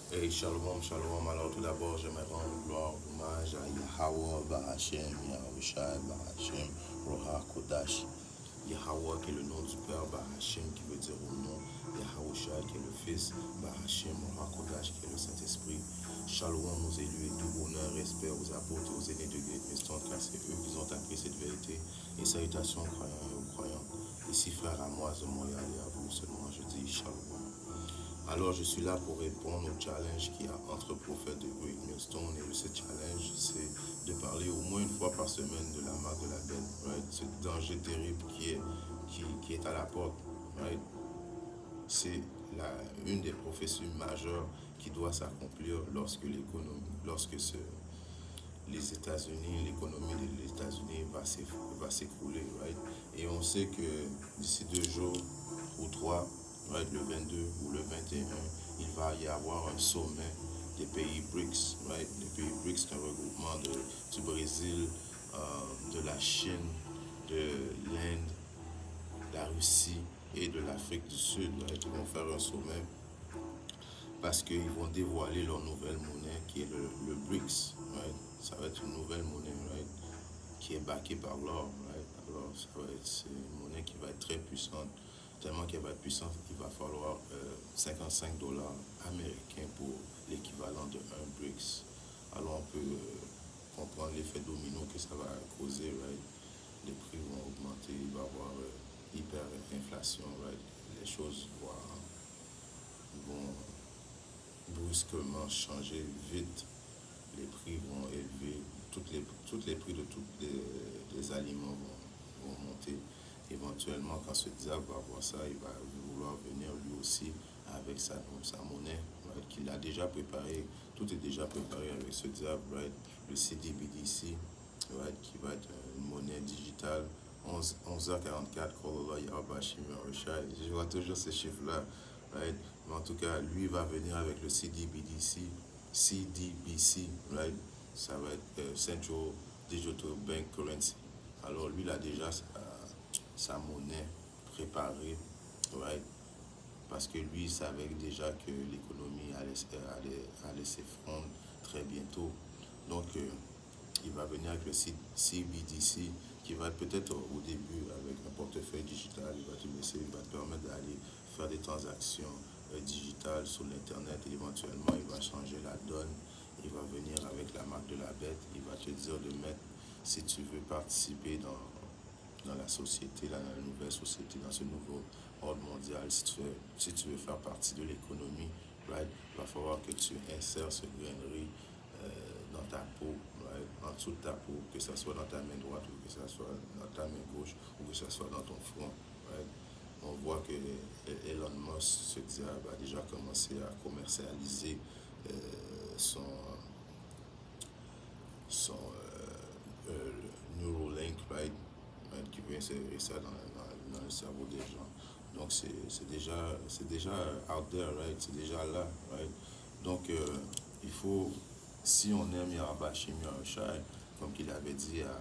Hey, shalom, shalom. Alors, tout d'abord, j'aimerais rendre gloire, hommage à Yahweh, Bahashem, Yahushai, Bahashem, Roha, Kodash. Yahweh qui est le nom du Père, Bahashem qui veut dire au nom, Yahushai qui est le Fils, Bahashem, Roha, Kodash qui est le Saint-Esprit. Shalom aux élus et tout bonheur, respect aux apôtres et aux aînés de Great Miston, car c'est eux qui ont appris cette vérité. Et salutations aux croyants et aux croyants. Ici, frère à moi, de Montréal et à vous seulement, je dis Shalom. Alors, je suis là pour répondre au challenge qu'il y a entre prophètes de Great Millstone. Et ce challenge, c'est de parler au moins une fois par semaine de la marque de la bête, right? Ce danger terrible qui est à la porte, right? C'est une des prophéties majeures qui doit s'accomplir lorsque les États-Unis, l'économie des États-Unis va s'écrouler, right? Et on sait que d'ici 2 jours ou trois, right, le 22 ou le 21, il va y avoir un sommet des pays BRICS, right? Les pays BRICS, c'est un regroupement du Brésil, de la Chine, de l'Inde, de la Russie et de l'Afrique du Sud, right? Ils vont faire un sommet parce qu'ils vont dévoiler leur nouvelle monnaie qui est le BRICS, right? Ça va être une nouvelle monnaie, right? Qui est backée par l'or, right? Alors, c'est une monnaie qui va être très puissante, tellement qu'elle va être puissante qu'il va falloir 55 dollars américains pour l'équivalent de un BRICS. Alors, on peut comprendre l'effet domino que ça va causer, right? Les prix vont augmenter, il va y avoir hyper-inflation, right? Les choses vont brusquement changer vite, les prix vont élever, toutes les prix de tous les aliments vont monter. Éventuellement, quand ce diable va voir ça, il va vouloir venir lui aussi avec sa monnaie, right, qu'il a déjà préparé. Tout est déjà préparé avec ce diable, right? Le CDBDC, right, qui va être une monnaie digitale. 11h44, Kolola Yabashim Yarushai. Je vois toujours ces chiffres-là, right? Mais en tout cas, lui va venir avec le CDBC, right? Ça va être Central Digital Bank Currency. Alors lui, il a déjà sa monnaie préparée, right? Parce que lui, il savait déjà que l'économie allait s'effondrer très bientôt. Donc, il va venir avec le CBDC qui va être peut-être au début avec un portefeuille digital. Il va te laisser, il va te permettre d'aller faire des transactions digitales sur l'Internet et éventuellement, il va changer la donne. Il va venir avec la marque de la bête. Il va te dire de mettre, si tu veux participer dans la société, dans la nouvelle société, dans ce nouveau ordre mondial, si tu veux faire partie de l'économie, right, il va falloir que tu insères ce grainerie dans ta peau, right, en dessous de ta peau, que ce soit dans ta main droite ou que ce soit dans ta main gauche ou que ce soit dans ton front. Right. On voit que Elon Musk, ce diable, a déjà commencé à commercialiser euh, son, son Neuralink, right, qui veut insérer ça dans le cerveau des gens. Donc c'est déjà out there, right? C'est déjà là, right? Donc il faut, si on aime Yarabashim Yahushai, comme qu'il avait dit à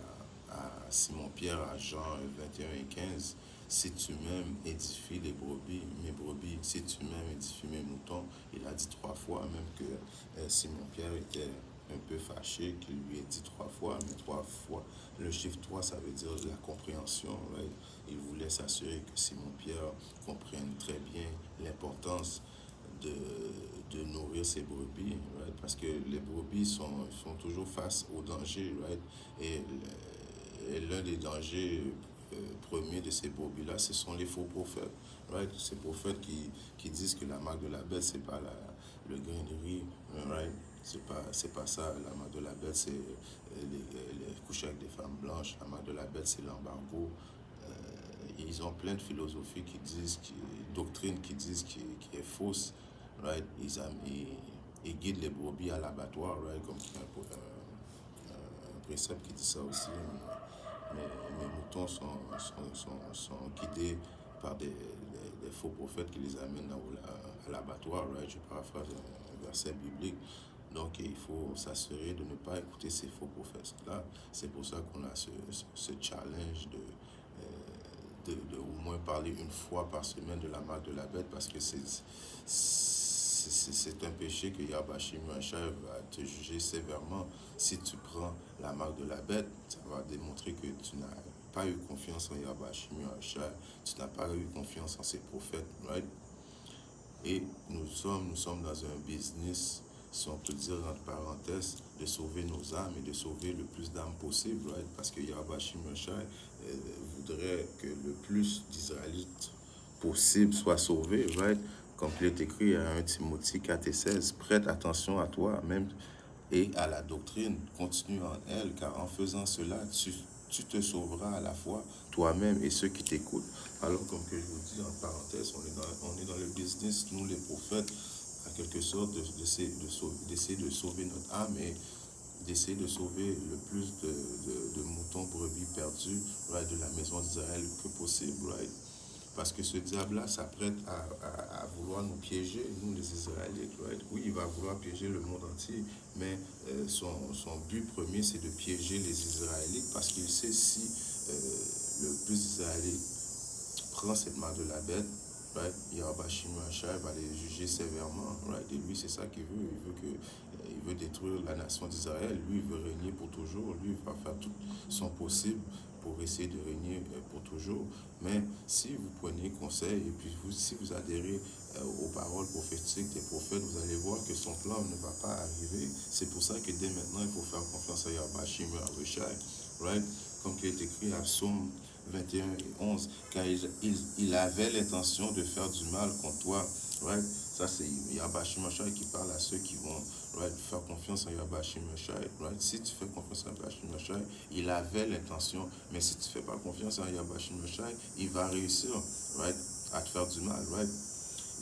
Simon-Pierre, à Jean 21 et 15, si tu m'aimes, édifie les brebis, mes brebis, si tu m'aimes, édifie mes moutons. Il a dit 3 fois, même que Simon-Pierre était un peu fâché, qu'il lui ait dit 3 fois, mais 3 fois. Le chiffre 3, ça veut dire la compréhension, right? Il voulait s'assurer que Simon-Pierre comprenne très bien l'importance de nourrir ses brebis, right? Parce que les brebis sont toujours face au danger, right? Et l'un des dangers premiers de ces brebis-là, ce sont les faux prophètes, right? Ces prophètes qui disent que la marque de la bête, c'est pas le grain de riz, right? C'est pas ça. La marque de la bête, c'est les coucher avec des femmes blanches. La marque de la bête, c'est l'embargo. Ils ont plein de philosophies doctrines qui disent qui est fausse, right? Ils guident les brebis à l'abattoir, right? Comme un précepte qui dit ça aussi. Mes moutons sont guidés par des faux prophètes qui les amènent à l'abattoir, right? Je paraphrase un verset biblique. Donc il faut s'assurer de ne pas écouter ces faux prophètes-là. C'est pour ça qu'on a ce challenge de au moins parler une fois par semaine de la marque de la bête, parce que c'est un péché que Yahweh Machar va te juger sévèrement. Si tu prends la marque de la bête, ça va démontrer que tu n'as pas eu confiance en Yahweh Machar, tu n'as pas eu confiance en ses prophètes, right? Et nous sommes dans un business, si on peut dire entre parenthèses, de sauver nos âmes et de sauver le plus d'âmes possible, right? Parce que Yahweh Machar voudrait que le plus d'Israélites possible soient sauvés, right? Comme il est écrit à 1 Timothée 4 et 16, prête attention à toi même et à la doctrine, continue en elle, car en faisant cela, tu te sauveras à la fois toi-même et ceux qui t'écoutent. Alors, comme que je vous dis, en parenthèse, on est dans le business, nous les prophètes, en quelque sorte, d'essayer de sauver notre âme et d'essayer de sauver le plus de moutons brebis perdus, right, de la maison d'Israël que possible, right? Parce que ce diable-là s'apprête à vouloir nous piéger, nous les Israélites, right? Oui, il va vouloir piéger le monde entier, mais son but premier, c'est de piéger les Israélites, parce qu'il sait si le plus d'Israélites prend cette marque de la bête, right? Yahweh Shimashai va les juger sévèrement, right? Et lui, c'est ça qu'il veut. Il veut détruire la nation d'Israël. Lui, il veut régner pour toujours. Lui, il va faire tout son possible pour essayer de régner pour toujours. Mais si vous prenez conseil et puis si vous adhérez aux paroles prophétiques des prophètes, vous allez voir que son plan ne va pas arriver. C'est pour ça que dès maintenant, il faut faire confiance à Yahweh Shimashai, right? Comme il est écrit à Psaume 21 et 11, car il avait l'intention de faire du mal contre toi, right? Ça, c'est Yahweh Shimashai qui parle à ceux qui vont, right, faire confiance en Yahweh Shimashai, right? Si tu fais confiance en Yahweh Shimashai, il avait l'intention, mais si tu ne fais pas confiance en Yahweh Shimashai, il va réussir, right, à te faire du mal, right?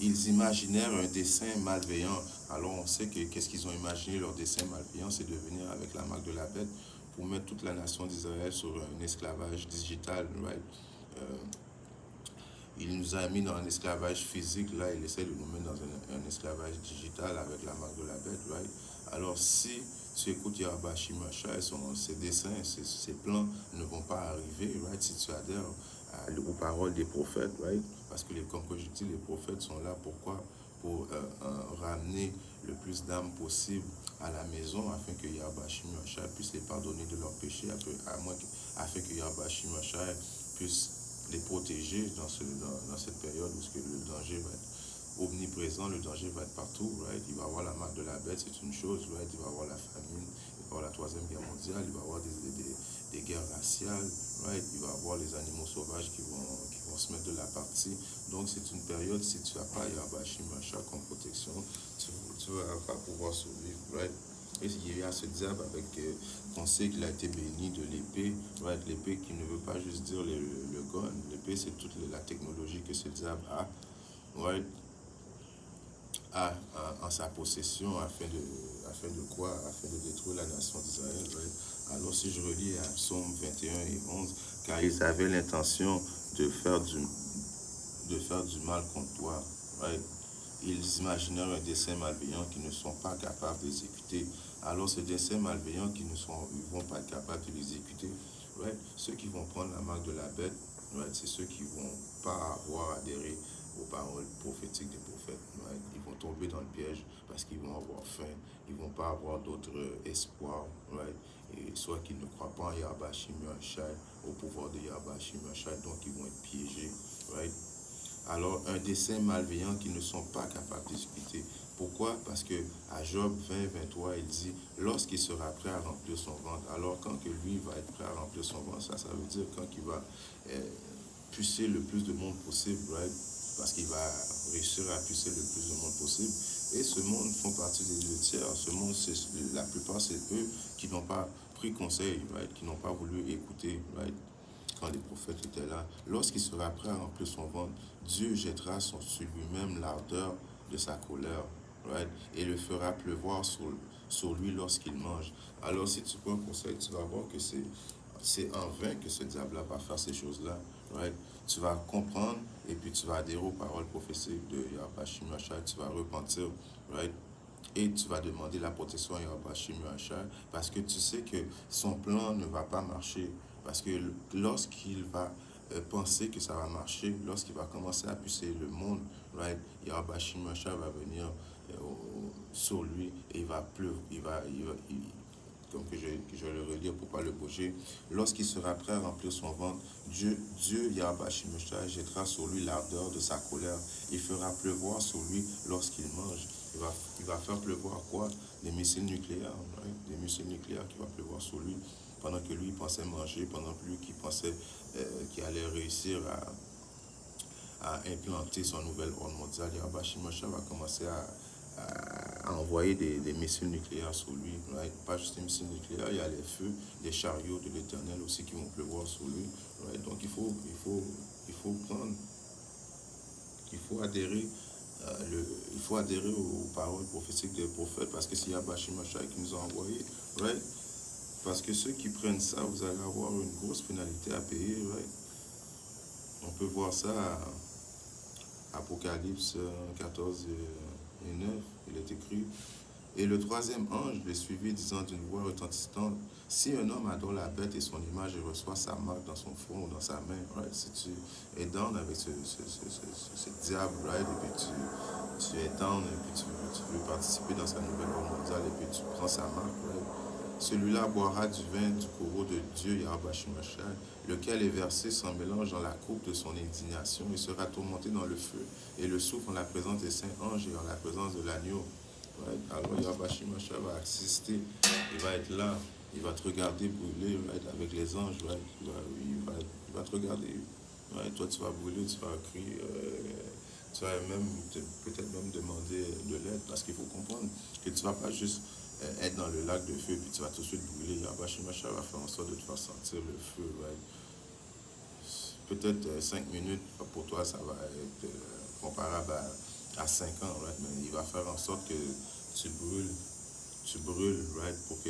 Ils imaginèrent un dessein malveillant. Alors on sait que qu'est-ce qu'ils ont imaginé, leur dessein malveillant, c'est de venir avec la marque de la bête pour mettre toute la nation d'Israël sur un esclavage digital, right? Il nous a mis dans un esclavage physique, là, il essaie de nous mettre dans un esclavage digital avec la marque de la bête, right? Alors, si tu écoutes Yahweh Shimashai, ses desseins, ses plans ne vont pas arriver, right? Si tu adhères aux paroles des prophètes, right? Parce que, comme je dis, les prophètes sont là, pourquoi? Pour ramener le plus d'âmes possible à la maison, afin que Yahweh Shimashai puisse les pardonner de leurs péchés, afin que Yahweh Shimashai puisse les protéger dans cette période où le danger va être omniprésent, le danger va être partout, right? Il va y avoir la marque de la bête, c'est une chose, right? Il va y avoir la famine, il va y avoir la troisième guerre mondiale, il va y avoir des guerres raciales, right? Il va y avoir les animaux sauvages qui vont se mettre de la partie. Donc c'est une période, si tu n'as pas Yahweh Shimashai comme protection, tu ne vas pas pouvoir survivre, right? Et il y a ce diable avec qu'on sait qu'il a été béni de l'épée, right? L'épée qui ne veut pas juste dire le gun, l'épée c'est toute la technologie que ce diable a, right? En sa possession afin de quoi? Afin de détruire la nation d'Israël, right? Alors si je relis à Psaume 21 et 11, car ils avaient l'intention de faire du mal contre toi, right? Ils imaginèrent un dessein malveillant qu'ils ne sont pas capables d'exécuter. Alors, ce dessein malveillant qu'ils ne vont pas être capables de l'exécuter, right? Ceux qui vont prendre la marque de la bête, right? C'est ceux qui ne vont pas avoir adhéré aux paroles prophétiques des prophètes, right? Ils vont tomber dans le piège parce qu'ils vont avoir faim, ils ne vont pas avoir d'autre espoir, right? Et soit qu'ils ne croient pas en Yahweh Shimashai, au pouvoir de Yahweh Shimashai, donc ils vont être piégés, right? Alors, un dessein malveillant qu'ils ne sont pas capables d'exécuter. Pourquoi? Parce que à Job 20, 23, il dit, lorsqu'il sera prêt à remplir son ventre, alors quand que lui va être prêt à remplir son ventre, ça veut dire quand il va pucer le plus de monde possible, right? Parce qu'il va réussir à pucer le plus de monde possible. Et ce monde font partie des 2 tiers. Ce monde, la plupart, c'est eux qui n'ont pas pris conseil, right? Qui n'ont pas voulu écouter, right? Quand les prophètes étaient là, lorsqu'il sera prêt à remplir son ventre, Dieu jettera sur lui-même l'ardeur de sa colère, right? Et le fera pleuvoir sur lui lorsqu'il mange. Alors si tu prends conseil, tu vas voir que c'est en vain que ce diable-là va faire ces choses-là, right? Tu vas comprendre et puis tu vas adhérer aux paroles prophétiques de Yahweh Shimashai, tu vas repentir, right? Et tu vas demander la protection à Yahweh Shimashai parce que tu sais que son plan ne va pas marcher. Parce que lorsqu'il va penser que ça va marcher, lorsqu'il va commencer à pucer le monde, right, Yahweh Shimashai va venir sur lui et il va pleuvoir, comme que je vais le relire pour ne pas le bouger. Lorsqu'il sera prêt à remplir son ventre, Dieu Yahweh Shimshai, jettera sur lui l'ardeur de sa colère. Il fera pleuvoir sur lui lorsqu'il mange. Il va faire pleuvoir quoi? Des missiles nucléaires, right? Des missiles nucléaires qui vont pleuvoir sur lui pendant que lui il pensait manger, pendant que lui qui pensait qu'il allait réussir à implanter son nouvel ordre mondial. Yahweh Shimshai va commencer à envoyer des missiles nucléaires sur lui. Right? Pas juste des missiles nucléaires, il y a les feux, des chariots de l'Éternel aussi qui vont pleuvoir sur lui. Right? Donc il faut prendre, il faut adhérer, il faut adhérer aux paroles prophétiques des prophètes parce que c'est Yahweh Shimshai qui nous a envoyés. Right? Parce que ceux qui prennent ça, vous allez avoir une grosse pénalité à payer. Right? On peut voir ça à Apocalypse 14 et 9, il est écrit. Et le troisième ange le suivit, disant d'une voix retentissante, si un homme adore la bête et son image et reçoit sa marque dans son front ou dans sa main, right? Si tu es down avec ce diable, right? Et puis tu es down et puis tu veux participer dans sa nouvelle ordre mondiale et puis tu prends sa marque, right? Celui-là boira du vin du courroux de Dieu, Yahweh Shimshai, lequel est versé sans mélange dans la coupe de son indignation et sera tourmenté dans le feu et le souffle en la présence des saints anges et en la présence de l'agneau. Right? Alors Yahweh Shimshai va assister, il va être là, il va te regarder brûler, right? Avec les anges, right? Il va te regarder. Right? Toi tu vas brûler, tu vas crier, tu vas même peut-être même demander de l'aide parce qu'il faut comprendre que tu ne vas pas juste être dans le lac de feu puis tu vas tout de suite brûler. Yahweh Shimshai va faire en sorte de te faire sentir le feu. Right? Peut-être 5 minutes pour toi ça va être comparable à 5 ans, right? Mais il va faire en sorte que tu brûles, right? Pour que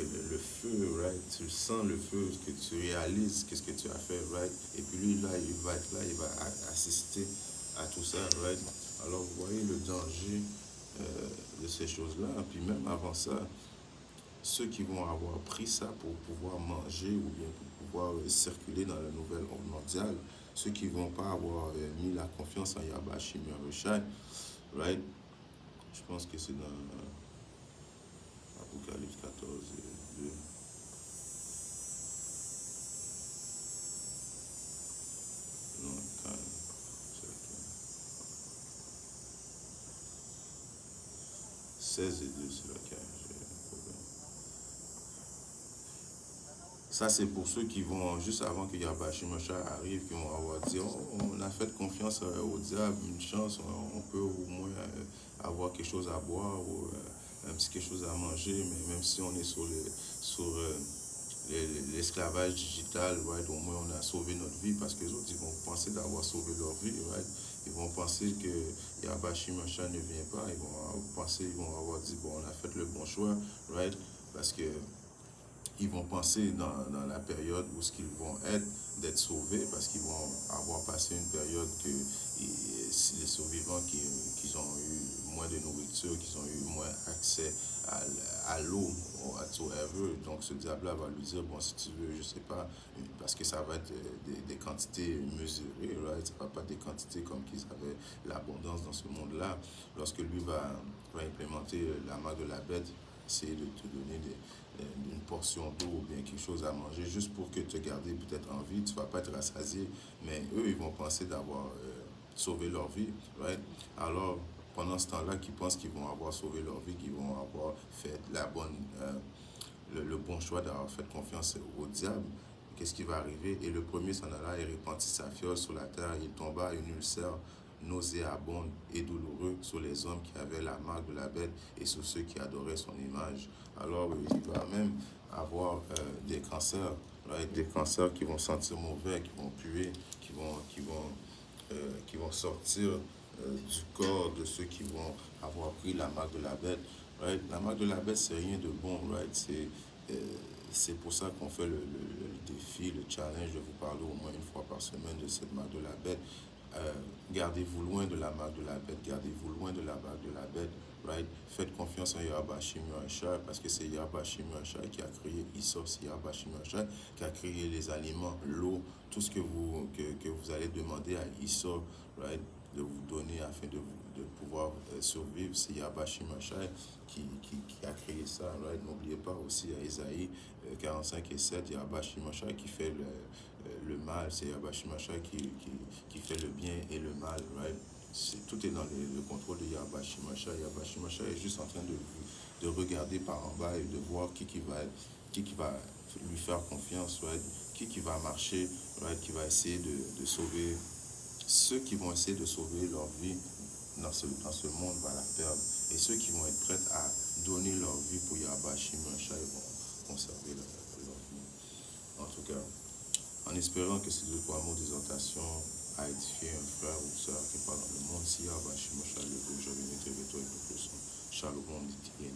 le feu, right? Tu sens le feu, que tu réalises qu'est-ce que tu as fait, right? Et puis lui, là, il va être là, il va assister à tout ça, right? Alors, vous voyez le danger de ces choses-là. Puis même avant ça, ceux qui vont avoir pris ça pour pouvoir manger ou bien pour pouvoir circuler dans la nouvelle ordre mondiale, ceux qui ne vont pas avoir mis la confiance en Yahweh Shimshai, right? Je pense que c'est dans Apocalypse 14 et 2. Non, quand même. 16 et 2, c'est là qu'il y a un problème. Ça, c'est pour ceux qui vont, juste avant que Yahweh Shimshai arrive, qui vont avoir dit, oh, on a fait confiance au diable, une chance, on peut au moins avoir quelque chose à boire ou un petit quelque chose à manger, mais même si on est sur l'esclavage digital, right, au moins on a sauvé notre vie parce que les autres, ils vont penser d'avoir sauvé leur vie, right? Ils vont penser que Yahweh Shimshai ne vient pas, ils vont avoir dit, bon, on a fait le bon choix, right? Parce que ils vont penser dans la période où ce qu'ils vont être, d'être sauvés, parce qu'ils vont avoir passé une période que les survivants qui ont eu moins de nourriture, qui ont eu moins accès à l'eau, à whatsoever. Donc ce diable-là va lui dire, bon, si tu veux, je sais pas, parce que ça va être des quantités mesurées, right? Ça va pas des quantités comme qu'ils avaient l'abondance dans ce monde-là. Lorsque lui va implémenter la marque de la bête, c'est de te donner une portion d'eau ou bien quelque chose à manger juste pour que te garder peut-être en vie. Tu ne vas pas être rassasié, mais eux, ils vont penser d'avoir sauvé leur vie, right? Alors, pendant ce temps-là, qu'ils pensent qu'ils vont avoir sauvé leur vie, qu'ils vont avoir fait le bon choix d'avoir fait confiance au diable, qu'est-ce qui va arriver? Et le premier s'en alla et répandit sa fiole sur la terre. Il tomba une ulcère nauséabonde et douloureux sur les hommes qui avaient la marque de la bête et sur ceux qui adoraient son image. Alors, il va même avoir des cancers, right? Des cancers qui vont sentir mauvais, qui vont puer, qui vont sortir du corps de ceux qui vont avoir pris la marque de la bête. Right? La marque de la bête, c'est rien de bon, right? C'est pour ça qu'on fait le défi, le challenge de vous parler au moins une fois par semaine de cette marque de la bête. Gardez-vous loin de la marque de la bête, gardez-vous loin de la marque de la bête, right? Faites confiance en Yahweh Shimshai parce que c'est Yahweh Shimshai qui a créé Issa, c'est Yahweh Shimshai qui a créé les aliments, l'eau, tout ce que vous allez demander à Issa, right? De vous donner afin de de pouvoir survivre. C'est Yahweh Shimashai qui a créé ça, right? N'oubliez pas aussi à Ésaïe 45 et 7, Yahweh Shimashai qui fait le mal, c'est Yahweh Shimashai qui fait le bien et le mal, right? Tout est dans le contrôle de Yahweh Shimashai. Yahweh Shimashai est juste en train de regarder par en bas et de voir qui va lui faire confiance, right? Qui va marcher, right? Qui va essayer de sauver ceux qui vont essayer de sauver leur vie dans ce monde va la perdre. Et ceux qui vont être prêts à donner leur vie pour Yahweh Shimashai vont conserver leur vie. En tout cas, en espérant que ces deux trois mots d'exhortation a édifié un frère ou sœur qui parle dans le monde, si Yahweh Shimashai le veut, je vais m'élever toi et tout le son. Shalom, dit